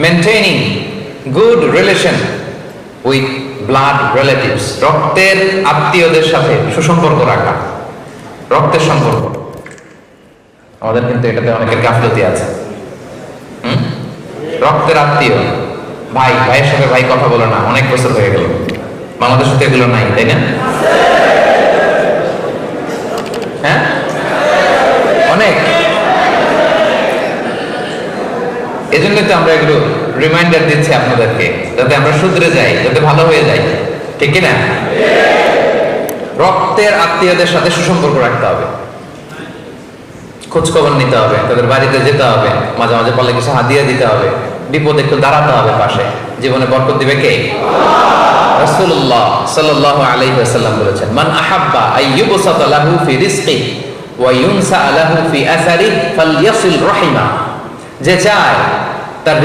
Maintaining good relation with blood relatives, রক্তের আত্মীয়দের সাথে সুসম্পর্ক রাখা, রক্তের সম্পর্ক। আমাদের কিন্তু এটাতে অনেকের গাফলতি আছে। রক্তের আত্মীয়, ভাই, ভাইয়ের সাথে ভাই কথা বলে না, অনেক বছর হয়ে গেল। বাংলাদেশে তো এগুলো নাই, তাই না? হ্যাঁ, অনেক। এজন্য তো আমরা এগুলো রিমাইন্ডার দিচ্ছি আপনাদেরকে, যাতে আমরা শুধরে যাই, যাতে ভালো হয়ে যাই, ঠিক কিনা? রক্তের আত্মীয়দের সাথে সুসম্পর্ক রাখতে হবে, খোঁজ খবর নিতে হবে, তাদের বাড়িতে যেতে হবে, মাঝে মাঝে পারলে কিছু হাদিয়া দিতে হবে, বিপদে একটু দাঁড়াতে হবে পাশে। জীবনে বরকত দিবে কে? রাসূলুল্লাহ সাল্লাল্লাহু আলাইহি ওয়াসাল্লাম বলেছেন, মান আহাব্বা আইয়ুবসাতা লাহু ফি রিজকিহি ওয়া ইউনসা লাহু ফি আসারিহি ফালইয়াসিল রাহিমা। যে চায় তার